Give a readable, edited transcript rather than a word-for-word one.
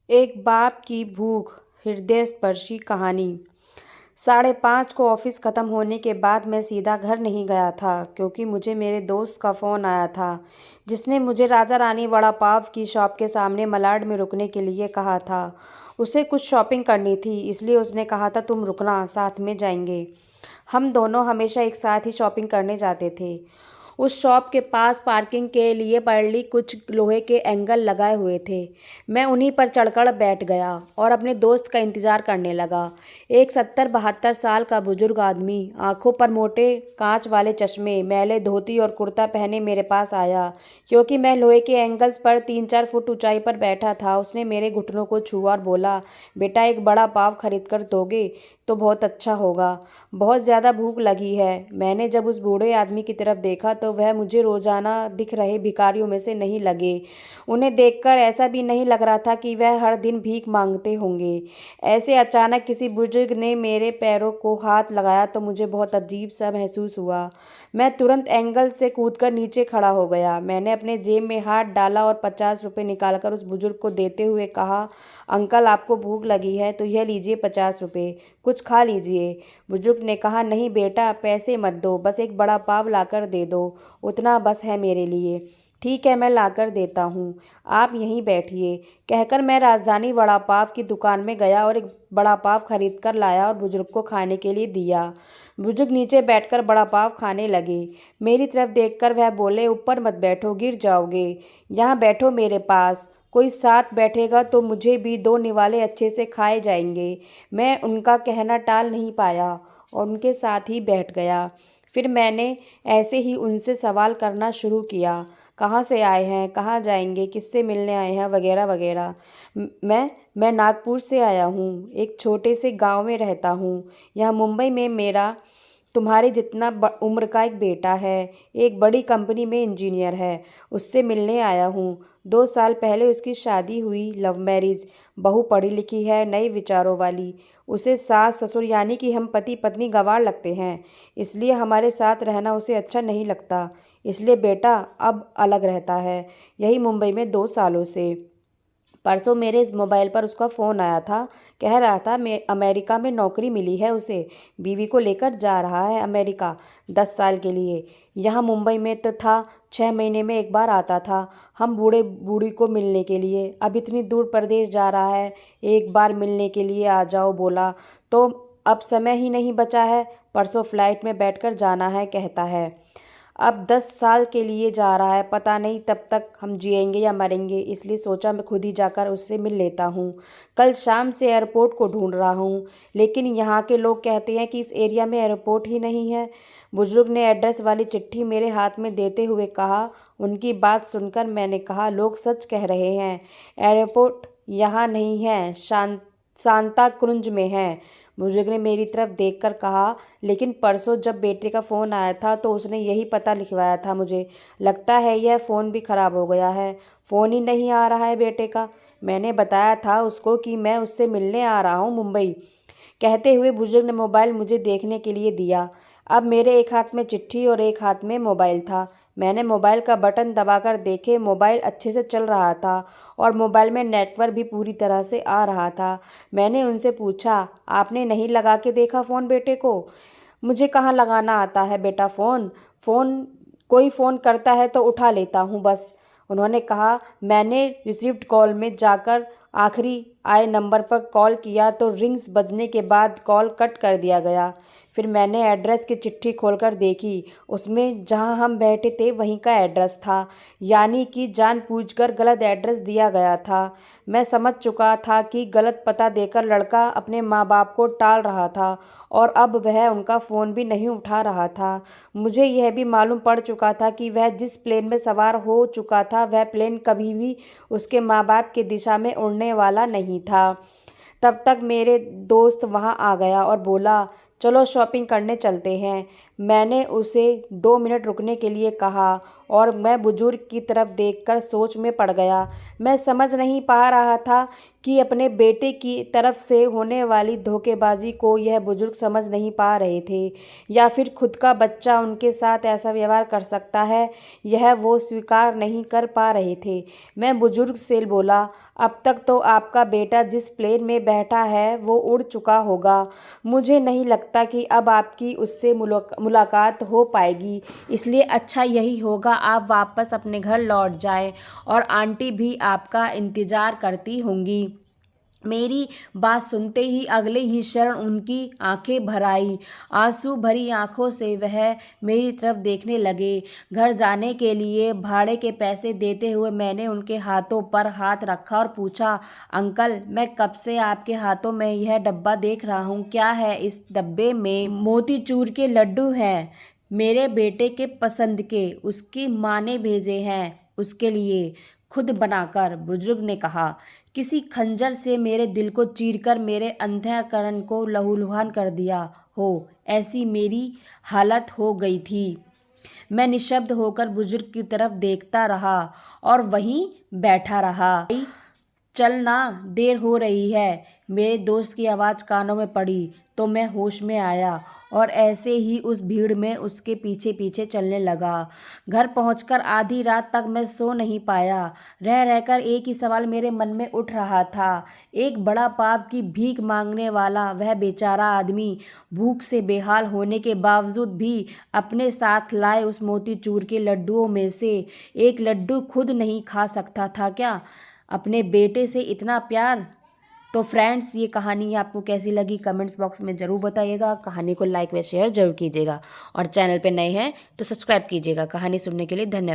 एक बाप की भूख हृदयस्पर्शी कहानी। 5:30 को ऑफिस ख़त्म होने के बाद मैं सीधा घर नहीं गया था क्योंकि मुझे मेरे दोस्त का फ़ोन आया था जिसने मुझे राजा रानी वड़ा पाव की शॉप के सामने मलाड में रुकने के लिए कहा था। उसे कुछ शॉपिंग करनी थी, इसलिए उसने कहा था तुम रुकना, साथ में जाएंगे। हम दोनों हमेशा एक साथ ही शॉपिंग करने जाते थे। उस शॉप के पास पार्किंग के लिए परली कुछ लोहे के एंगल लगाए हुए थे। मैं उन्हीं पर चढ़कर बैठ गया और अपने दोस्त का इंतज़ार करने लगा। एक 70-72 साल का बुजुर्ग आदमी, आंखों पर मोटे कांच वाले चश्मे, मैले धोती और कुर्ता पहने मेरे पास आया। क्योंकि मैं लोहे के एंगल्स पर 3-4 फुट ऊंचाई पर बैठा था, उसने मेरे घुटनों को छुआ और बोला, बेटा एक बड़ा पाव खरीद कर दोगे तो बहुत अच्छा होगा, बहुत ज़्यादा भूख लगी है। मैंने जब उस बूढ़े आदमी की तरफ देखा तो वह मुझे रोज़ाना दिख रहे भिखारियों में से नहीं लगे। उन्हें देखकर ऐसा भी नहीं लग रहा था कि वह हर दिन भीख मांगते होंगे। ऐसे अचानक किसी बुजुर्ग ने मेरे पैरों को हाथ लगाया तो मुझे बहुत अजीब सा महसूस हुआ। मैं तुरंत एंगल से कूदकर नीचे खड़ा हो गया। मैंने अपने जेब में हाथ डाला और 50 रुपये निकालकर उस बुजुर्ग को देते हुए कहा, अंकल आपको भूख लगी है तो यह लीजिए 50 रुपये, कुछ खा लीजिए। बुजुर्ग ने कहा, नहीं बेटा, पैसे मत दो, बस एक बड़ा पाव लाकर दे दो, उतना बस है मेरे लिए। ठीक है, मैं लाकर देता हूँ, आप यहीं बैठिए। कहकर मैं राजधानी वड़ा पाव की दुकान में गया और एक बड़ा पाव खरीद कर लाया और बुजुर्ग को खाने के लिए दिया। बुजुर्ग नीचे बैठकर बड़ा पाव खाने लगे। मेरी तरफ देखकर वह बोले, ऊपर मत बैठो, गिर जाओगे, यहाँ बैठो मेरे पास। कोई साथ बैठेगा तो मुझे भी 2 निवाले अच्छे से खाए जाएंगे। मैं उनका कहना टाल नहीं पाया और उनके साथ ही बैठ गया। फिर मैंने ऐसे ही उनसे सवाल करना शुरू किया, कहाँ से आए हैं, कहाँ जाएंगे, किससे मिलने आए हैं, वगैरह वगैरह। मैं नागपुर से आया हूँ, एक छोटे से गांव में रहता हूँ। यहाँ मुंबई में मेरा तुम्हारे जितना उम्र का एक बेटा है, एक बड़ी कंपनी में इंजीनियर है, उससे मिलने आया हूँ। 2 साल पहले उसकी शादी हुई, लव मैरिज। बहू पढ़ी लिखी है, नए विचारों वाली। उसे सास ससुर यानी कि हम पति पत्नी गंवार लगते हैं, इसलिए हमारे साथ रहना उसे अच्छा नहीं लगता। इसलिए बेटा अब अलग रहता है, यही मुंबई में 2 सालों से। परसों मेरे इस मोबाइल पर उसका फ़ोन आया था। कह रहा था मैं अमेरिका में नौकरी मिली है उसे, बीवी को लेकर जा रहा है अमेरिका 10 साल के लिए। यहाँ मुंबई में तो था 6 महीने में एक बार आता था हम बूढ़े बूढ़ी को मिलने के लिए। अब इतनी दूर प्रदेश जा रहा है, एक बार मिलने के लिए आ जाओ बोला तो अब समय ही नहीं बचा है। परसों फ्लाइट में बैठकर जाना है कहता है। अब 10 साल के लिए जा रहा है, पता नहीं तब तक हम जिएंगे या मरेंगे, इसलिए सोचा मैं खुद ही जाकर उससे मिल लेता हूँ। कल शाम से एयरपोर्ट को ढूंढ रहा हूँ, लेकिन यहाँ के लोग कहते हैं कि इस एरिया में एयरपोर्ट ही नहीं है। बुजुर्ग ने एड्रेस वाली चिट्ठी मेरे हाथ में देते हुए कहा। उनकी बात सुनकर मैंने कहा, लोग सच कह रहे हैं, एयरपोर्ट यहाँ नहीं है, सांता क्रुंज में है। बुजुर्ग ने मेरी तरफ देखकर कहा, लेकिन परसों जब बेटे का फ़ोन आया था तो उसने यही पता लिखवाया था मुझे। लगता है यह फ़ोन भी ख़राब हो गया है, फ़ोन ही नहीं आ रहा है बेटे का। मैंने बताया था उसको कि मैं उससे मिलने आ रहा हूँ मुंबई। कहते हुए बुजुर्ग ने मोबाइल मुझे देखने के लिए दिया। अब मेरे एक हाथ में चिट्ठी और एक हाथ में मोबाइल था। मैंने मोबाइल का बटन दबाकर देखे, मोबाइल अच्छे से चल रहा था और मोबाइल में नेटवर्क भी पूरी तरह से आ रहा था। मैंने उनसे पूछा, आपने नहीं लगा के देखा फ़ोन बेटे को? मुझे कहाँ लगाना आता है बेटा फ़ोन, कोई फ़ोन करता है तो उठा लेता हूँ बस। उन्होंने कहा। मैंने रिसीव्ड कॉल में जाकर आखिरी आए नंबर पर कॉल किया तो रिंग्स बजने के बाद कॉल कट कर दिया गया। फिर मैंने एड्रेस की चिट्ठी खोलकर देखी, उसमें जहां हम बैठे थे वहीं का एड्रेस था, यानी कि जानबूझकर गलत एड्रेस दिया गया था। मैं समझ चुका था कि गलत पता देकर लड़का अपने माँ बाप को टाल रहा था और अब वह उनका फ़ोन भी नहीं उठा रहा था। मुझे यह भी मालूम पड़ चुका था कि वह जिस प्लेन में सवार हो चुका था वह प्लेन कभी भी उसके माँ बाप की दिशा में उड़ने वाला नहीं था। तब तक मेरे दोस्त वहां आ गया और बोला, चलो शॉपिंग करने चलते हैं। मैंने उसे 2 मिनट रुकने के लिए कहा और मैं बुजुर्ग की तरफ देखकर सोच में पड़ गया। मैं समझ नहीं पा रहा था कि अपने बेटे की तरफ से होने वाली धोखेबाजी को यह बुजुर्ग समझ नहीं पा रहे थे, या फिर खुद का बच्चा उनके साथ ऐसा व्यवहार कर सकता है, यह वो स्वीकार नहीं कर पा रहे थे। मैं बुजुर्ग से बोला, अब तक तो आपका बेटा जिस प्लेन में बैठा है वो उड़ चुका होगा। मुझे नहीं लगता कि अब आपकी उससे मुलाकात हो पाएगी, इसलिए अच्छा यही होगा आप वापस अपने घर लौट जाएं, और आंटी भी आपका इंतज़ार करती होंगी। मेरी बात सुनते ही अगले ही क्षण उनकी आंखें भर आई। आंसू भरी आंखों से वह मेरी तरफ देखने लगे। घर जाने के लिए भाड़े के पैसे देते हुए मैंने उनके हाथों पर हाथ रखा और पूछा, अंकल, मैं कब से आपके हाथों में यह डब्बा देख रहा हूँ, क्या है इस डब्बे में? मोतीचूर के लड्डू हैं, मेरे बेटे के पसंद के, उसकी माँ ने भेजे हैं उसके लिए, खुद बनाकर, बुजुर्ग ने कहा। किसी खंजर से मेरे दिल को चीरकर मेरे अंतःकरण को लहूलुहान कर दिया हो, ऐसी मेरी हालत हो गई थी। मैं निशब्द होकर बुजुर्ग की तरफ देखता रहा और वहीं बैठा रहा। चल ना, देर हो रही है, मेरे दोस्त की आवाज़ कानों में पड़ी तो मैं होश में आया और ऐसे ही उस भीड़ में उसके पीछे पीछे चलने लगा। घर पहुंचकर आधी रात तक मैं सो नहीं पाया। रह रहकर एक ही सवाल मेरे मन में उठ रहा था। एक बड़ा पाप की भीख मांगने वाला वह बेचारा आदमी भूख से बेहाल होने के बावजूद भी अपने साथ लाए उस मोतीचूर के लड्डुओं में से एक लड्डू खुद नहीं खा सकता था क्या? अपने बेटे से इतना प्यार। तो फ्रेंड्स, ये कहानी आपको कैसी लगी कमेंट्स बॉक्स में ज़रूर बताइएगा। कहानी को लाइक व शेयर जरूर कीजिएगा और चैनल पे नए हैं तो सब्सक्राइब कीजिएगा। कहानी सुनने के लिए धन्यवाद।